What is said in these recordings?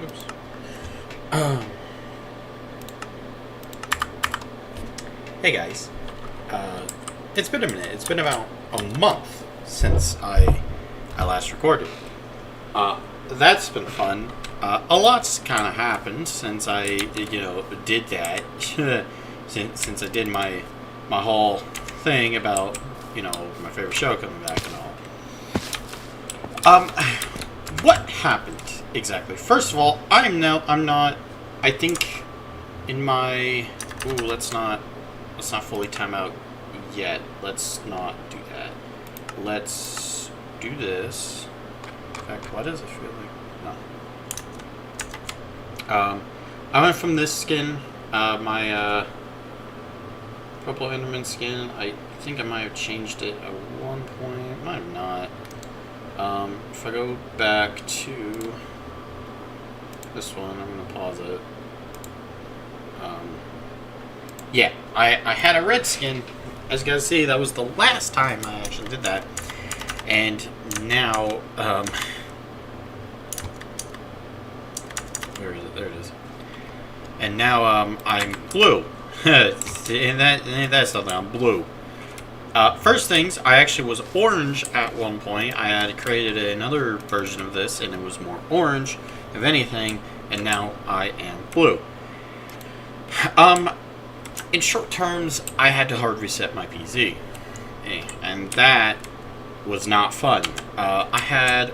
Oops. Um, hey guys. It's been a minute. It's been about a month since I last recorded. That's been fun. A lot's kind of happened since I did that. since I did my whole thing about my favorite show coming back and all. What happened exactly? First of all, I'm not. I think in my. Ooh, let's not fully time out yet. Let's not do that. Let's do this. In fact, why does it feel like no? I went from this skin, my purple Enderman skin. I think I might have changed it at one point. Might have not. If I go back to this one, I'm gonna pause it. Yeah, I had a red skin. As you guys see, that was the last time I actually did that. And now, where is it? There it is. And now, I'm blue. and that's something, I'm blue. First things, I actually was orange at one point. I had created another version of this, and it was more orange, if anything, and now I am blue. In short terms, I had to hard reset my PC, and that was not fun. I had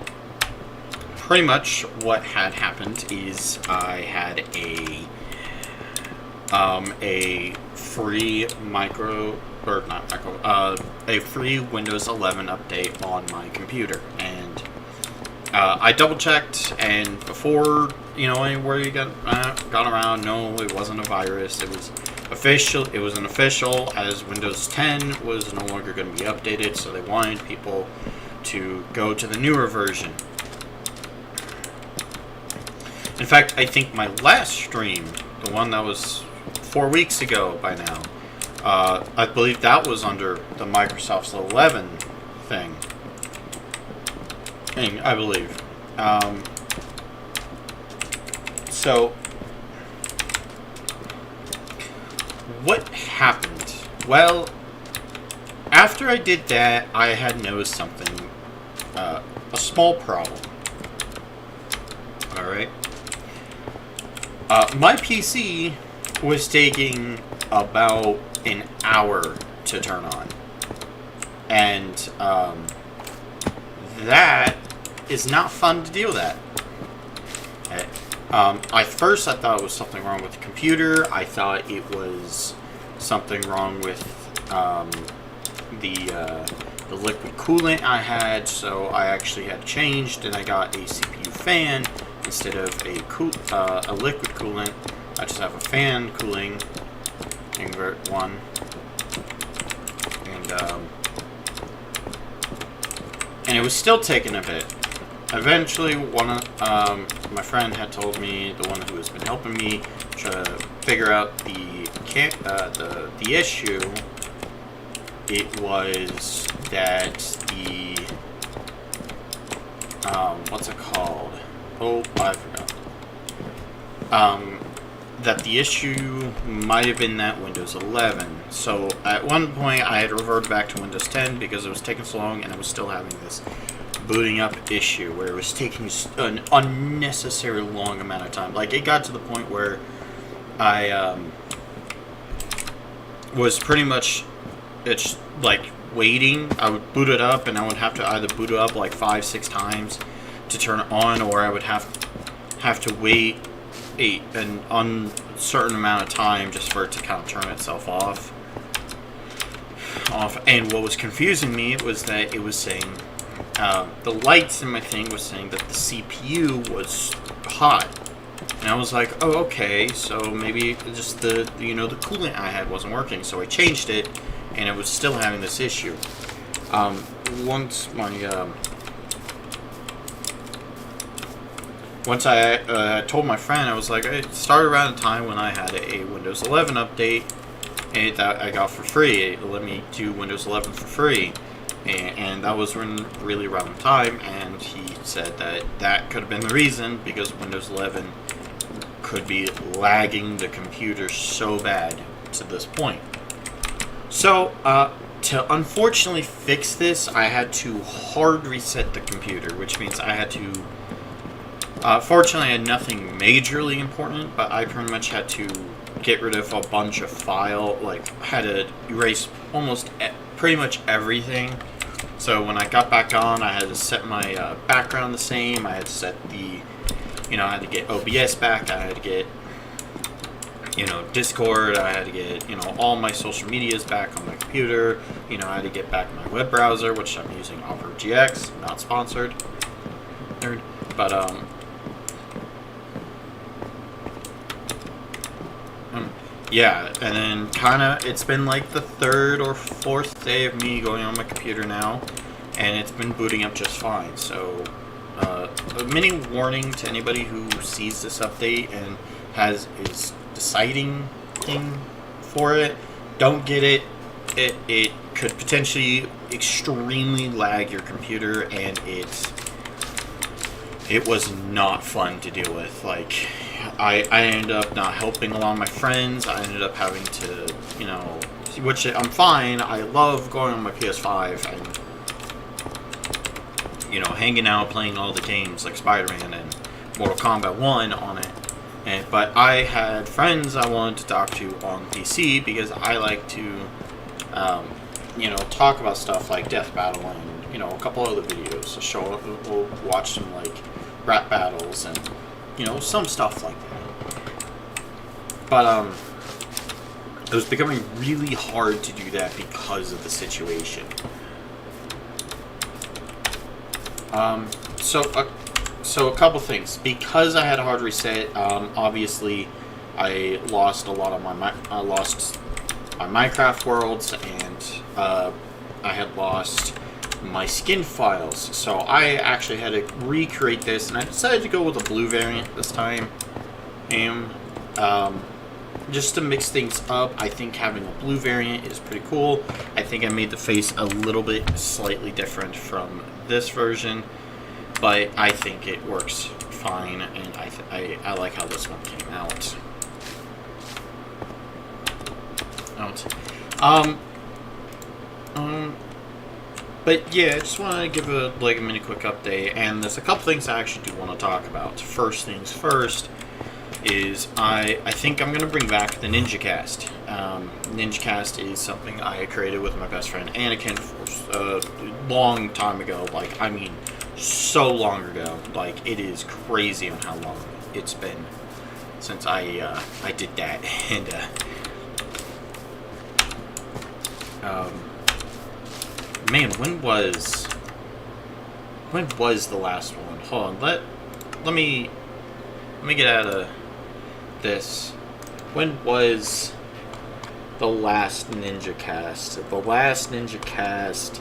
pretty much what had happened is I had a free a free Windows 11 update on my computer, and I double checked, and before anywhere you got around, no, it wasn't a virus. It was official. It was an official, as Windows 10 was no longer going to be updated, so they wanted people to go to the newer version. In fact, I think my last stream, the one that was 4 weeks ago by now, I believe that was under the Microsoft's 11 thing. I believe. So, what happened? Well, after I did that, I had noticed something, a small problem. Alright? My PC was taking about an hour to turn on. And, that is not fun to deal with that. At first, I thought it was something wrong with the computer. I thought it was something wrong with the liquid coolant I had, so I actually had changed, and I got a CPU fan instead of a liquid coolant. I just have a fan cooling invert one, and it was still taking a bit. Eventually, my friend had told me, the one who has been helping me try to figure out the issue. It was that the what's it called? Oh, I forgot. That the issue might have been that Windows 11. So at one point, I had reverted back to Windows 10 because it was taking so long, and I was still having this booting up issue where it was taking an unnecessary long amount of time. Like, it got to the point where I was pretty much, it's like waiting. I would boot it up, and I would have to either boot it up like 5-6 times to turn it on, or I would have to wait an uncertain amount of time just for it to kind of turn itself off. And what was confusing me was that it was saying, the lights in my thing was saying that the CPU was hot. And I was like, oh, okay, so maybe just the coolant I had wasn't working. So I changed it, and it was still having this issue. Once I told my friend, I was like, it started around the time when I had a Windows 11 update, and that I got for free. It let me do Windows 11 for free. And that was really around the time, and he said that that could have been the reason, because Windows 11 could be lagging the computer so bad to this point. So, to unfortunately fix this, I had to hard reset the computer, which means I had to... fortunately, I had nothing majorly important, but I pretty much had to get rid of a bunch of had to erase pretty much everything. So when I got back on, I had to set my background the same. I had to set I had to get OBS back. I had to get, Discord. I had to get, all my social medias back on my computer. I had to get back my web browser, which I'm using Opera GX, not sponsored. Nerd. But, yeah, and then it's been like the third or fourth day of me going on my computer now, and it's been booting up just fine. So, a mini warning to anybody who sees this update and is deciding for it: don't get it. It could potentially extremely lag your computer, and it was not fun to deal with. Like, I ended up not helping a lot of my friends. I ended up having to, which I'm fine. I love going on my PS5 and, hanging out, playing all the games like Spider-Man and Mortal Kombat 1 on it. But I had friends I wanted to talk to on PC because I like to, talk about stuff like Death Battle and, a couple other videos to show up. We'll watch some, like, rap battles and, some stuff like that. But, it was becoming really hard to do that because of the situation. So a couple things. Because I had a hard reset, obviously I lost a lot of my Minecraft worlds, and I had lost my skin files. So I actually had to recreate this, and I decided to go with a blue variant this time. And just to mix things up, I think having a blue variant is pretty cool. I think I made the face a little bit slightly different from this version, but I think it works fine, and I like how this one came out. But yeah, I just want to give a mini quick update, and there's a couple things I actually do want to talk about. First things first is I think I'm going to bring back the NinjaCast. NinjaCast is something I created with my best friend Anakin a long time ago. So long ago. It is crazy on how long it's been since I did that. And man, when was the last one? Hold on, let me get out of this. When was the last NinjaCast? The last NinjaCast,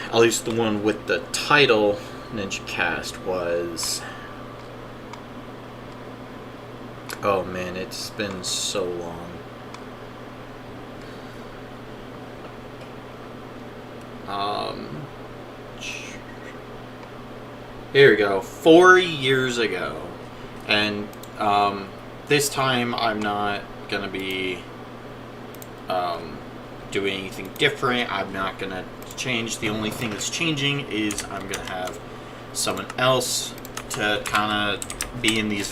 at least the one with the title NinjaCast, was... Oh man, it's been so long. Here we go. 4 years ago. And this time I'm not gonna be doing anything different. I'm not gonna change. The only thing that's changing is I'm gonna have someone else to kind of be in these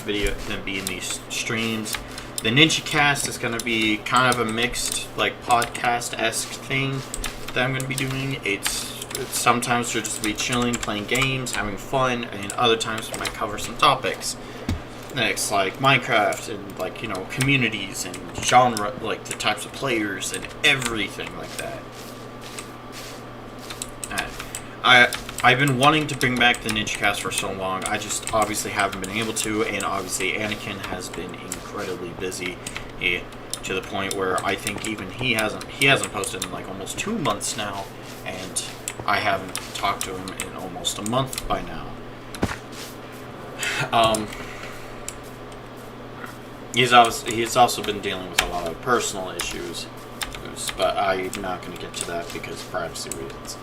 streams. The NinjaCast is gonna be kind of a mixed, podcast-esque thing that I'm gonna be doing. It's sometimes we'll just be chilling, playing games, having fun, and other times we might cover some topics. Next, like Minecraft and communities and genre, the types of players and everything like that. I've been wanting to bring back the NinjaCast for so long. I just obviously haven't been able to, and obviously Anakin has been incredibly busy to the point where I think even he hasn't posted in almost 2 months now, and I haven't talked to him in almost a month by now. He's also been dealing with a lot of personal issues. reboots, but I'm not going to get to that because of privacy reasons.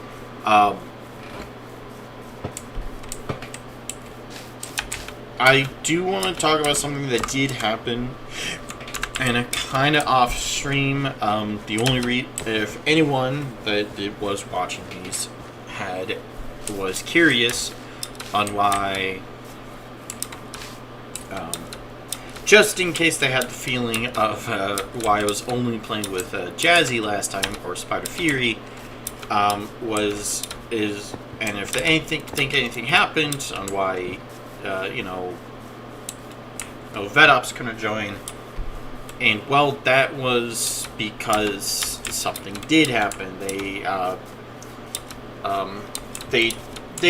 I do want to talk about something that did happen, and a kind of off stream. The only if anyone that was watching these was curious on why, just in case they had the feeling of why I was only playing with Jazzy last time, or Spider Fury, and if they think anything happened on why, VetOps couldn't join. And, well, that was because something did happen. They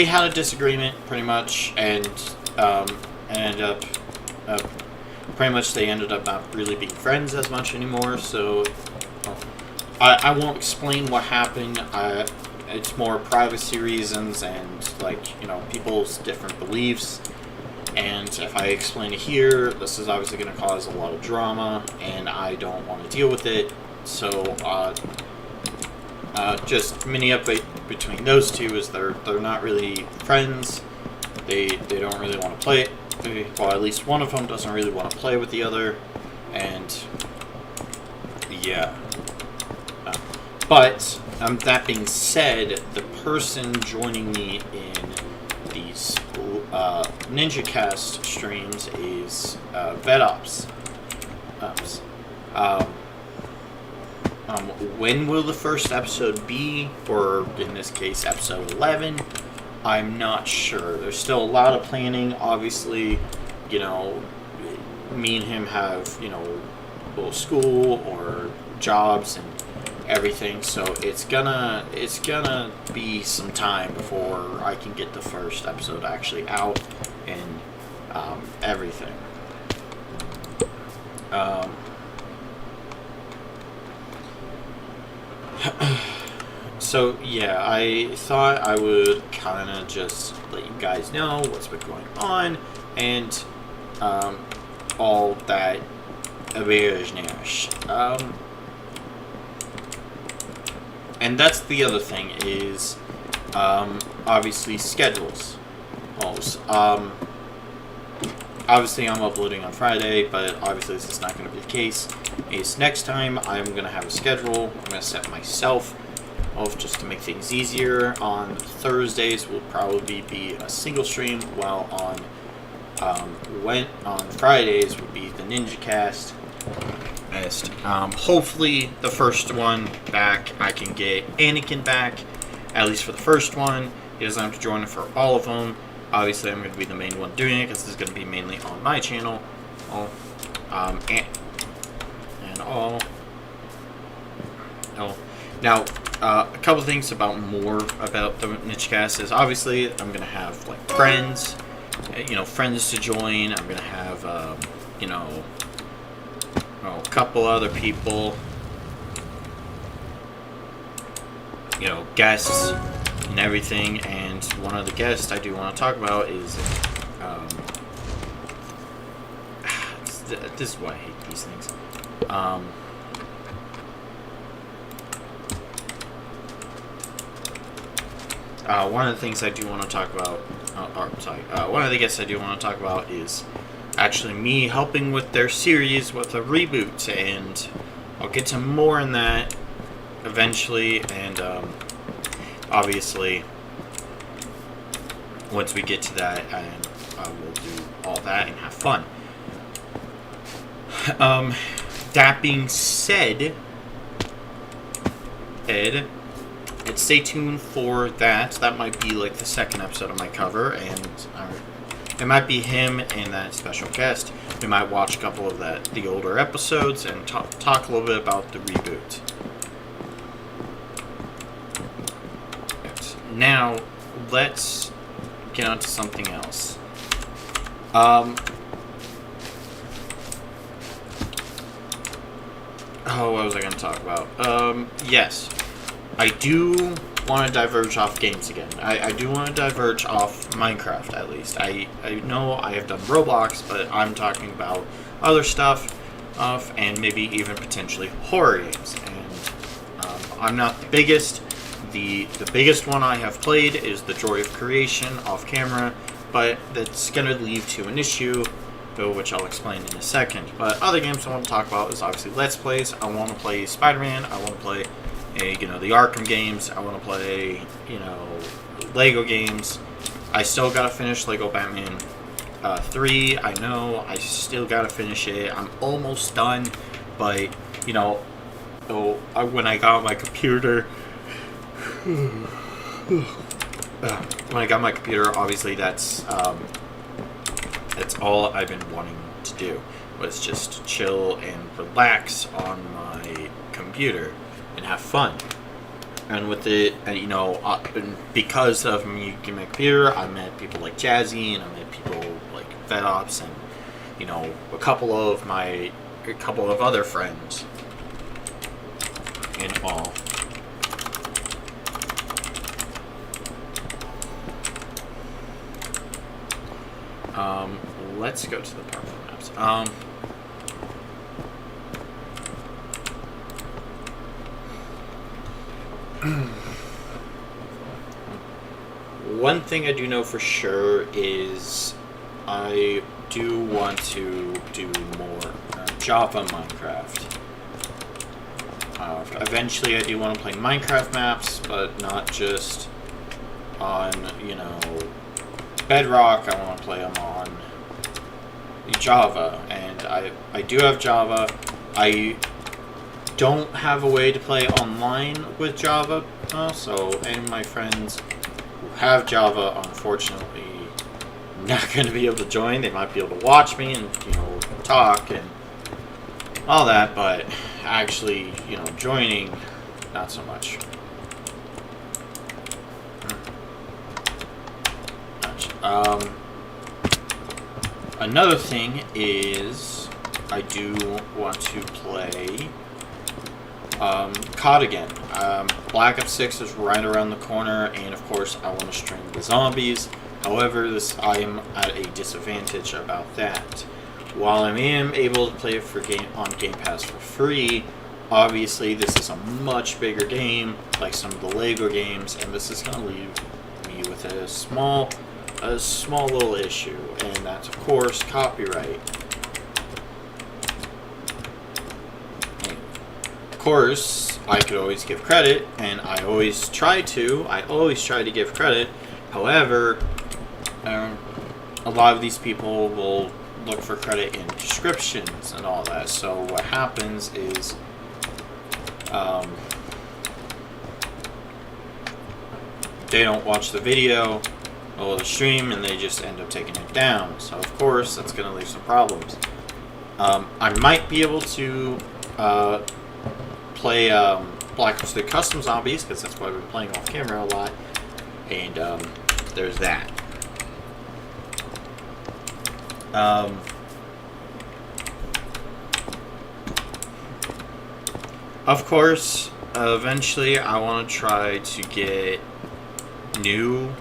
had a disagreement, pretty much, and ended up they ended up not really being friends as much anymore. So I won't explain what happened. It's more privacy reasons and people's different beliefs. And if I explain it here, this is obviously going to cause a lot of drama, and I don't want to deal with it. So, just mini update between those two is they're not really friends. They don't really want to play it. Well, at least one of them doesn't really want to play with the other, and yeah. But that being said, the person joining me in these NinjaCast streams is VetOps. When will the first episode be? Or in this case, episode 11? I'm not sure. There's still a lot of planning. Obviously, me and him have, little school or jobs and everything, so it's gonna be some time before I can get the first episode actually out and everything. So yeah, I thought I would kind of just let you guys know what's been going on and all that business. And that's the other thing is, obviously schedules. Obviously I'm uploading on Friday, but obviously this is not going to be the case. Next time I'm going to have a schedule. I'm going to set myself off just to make things easier. On Thursdays will probably be a single stream, while on Fridays would be the NinjaCast. Hopefully the first one back, I can get Anakin back, at least for the first one. He doesn't have to join it for all of them. Obviously I'm going to be the main one doing it, because this is going to be mainly on my channel. Now, a couple things about the NinjaCast is, obviously I'm going to have friends, friends to join. I'm going to have, a couple other people, guests and everything. And one of the guests I do want to talk about is, this is why I hate these things. One of the things I do want to talk about, one of the guests I do want to talk about is actually me helping with their series with a reboot, and I'll get to more in that eventually, and obviously once we get to that, and we'll do all that and have fun. That being said, stay tuned for that. That might be the second episode I might cover, and it might be him and that special guest. We might watch a couple of the older episodes and talk a little bit about the reboot. Now, let's get on to something else. What was I going to talk about? Yes. I do want to diverge off games again. I do want to diverge off Minecraft, at least. I know I have done Roblox, but I'm talking about other stuff, and maybe even potentially horror games. I'm not the biggest. The biggest one I have played is The Joy of Creation off camera, but that's going to lead to an issue, which I'll explain in a second. But other games I want to talk about is obviously Let's Plays. I want to play Spider-Man. I want to play the Arkham games. I want to play Lego games. I still gotta finish Lego Batman 3. I know I still gotta finish it. I'm almost done, but when I got my computer. Obviously that's all I've been wanting to do, was just chill and relax on my computer and have fun. And with it, because of me getting my computer, I met people like Jazzy, and I met people like FedOps, and a couple of other friends and all. Let's go to the parkour maps. One thing I do know for sure is I do want to do more Java Minecraft. Eventually I do want to play Minecraft maps, but not just on, Bedrock. I want to play them on Java, and I do have Java. I don't have a way to play online with Java, so any of my friends who have Java, unfortunately, not going to be able to join. They might be able to watch me and talk and all that, but actually joining, not so much. Another thing is I do want to play COD again. Black Ops 6 is right around the corner, and of course I want to stream the zombies. However, I am at a disadvantage about that. While I am able to play it on Game Pass for free, obviously this is a much bigger game, like some of the Lego games, and this is going to leave me with a small little issue, and that's of course copyright. Of course, I could always give credit, and I always try to give credit. However, a lot of these people will look for credit in descriptions and all that. So what happens is, they don't watch the video or the stream, and they just end up taking it down. So of course, that's going to leave some problems. I might be able to play Black Ops 3 Custom Zombies, because that's what I've been playing off camera a lot, and there's that. Of course, eventually I want to try to get new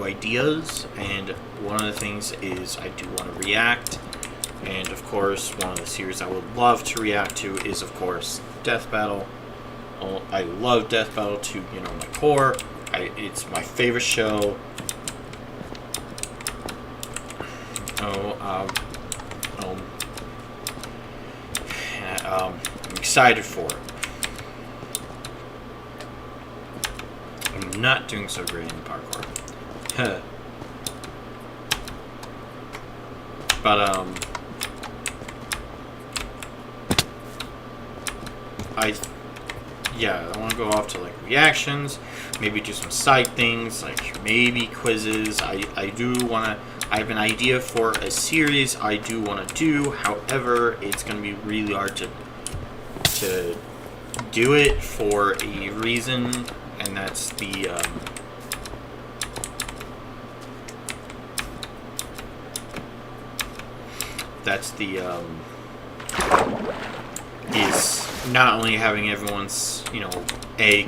ideas, and one of the things is I do want to react, and of course one of the series I would love to react to is of course Death Battle. I love Death Battle to my core. It's my favorite show. I'm excited for it. I'm not doing so great in parkour. But I want to go off to like reactions, maybe do some side things, like maybe quizzes. I have an idea for a series I do want to do. However, it's going to be really hard to do it for a reason, and that's the is not only having everyone's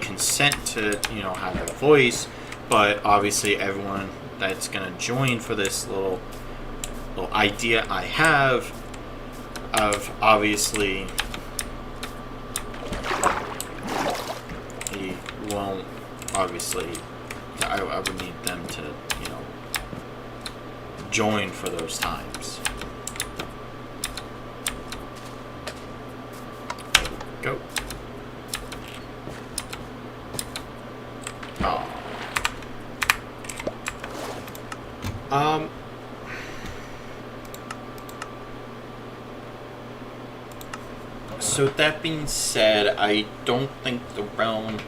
consent to have a voice, but obviously everyone that's gonna join for this little idea I have of obviously won't, obviously, I would need them to, join for those times. Go. Oh. So that being said, I don't think the realm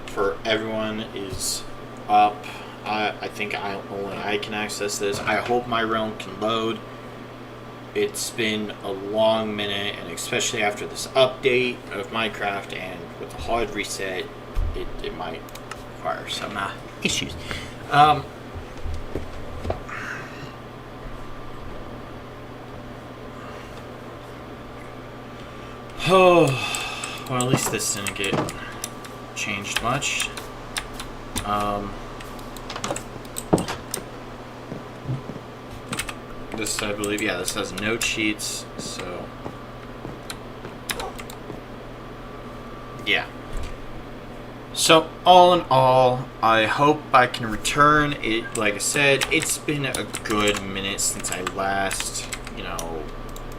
for everyone is up. I think only I can access this. I hope my realm can load. It's been a long minute, and especially after this update of Minecraft and with the hard reset, it might require some issues. Oh, well, at least this didn't get changed much. This, I believe, yeah, this has no cheats, so yeah. So, all in all, I hope I can return. It, like I said, it's been a good minute since I last,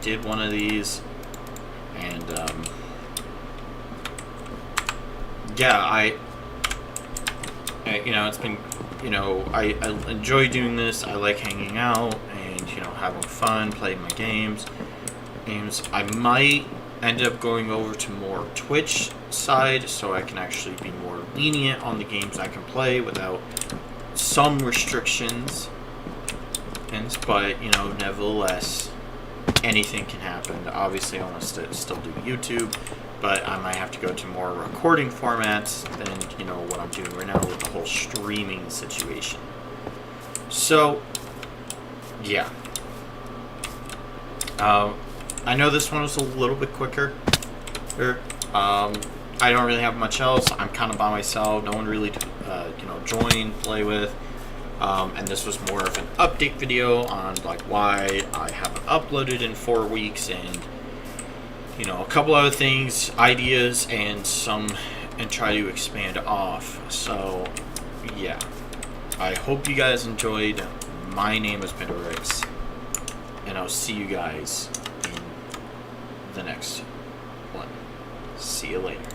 did one of these. And, yeah, it's been, I enjoy doing this. I like hanging out and, having fun, playing my games. I might end up going over to more Twitch side so I can actually be more lenient on the games I can play without some restrictions. But, nevertheless, anything can happen. Obviously, I want to still do YouTube, but I might have to go to more recording formats than, what I'm doing right now with the whole streaming situation. So, yeah. I know this one was a little bit quicker. I don't really have much else. I'm kind of by myself. No one really, join, play with. And this was more of an update video on why I haven't uploaded in 4 weeks, and a couple other things, ideas, and try to expand off. So yeah, I hope you guys enjoyed. My name is Pandorix, and I'll see you guys in the next one. See you later.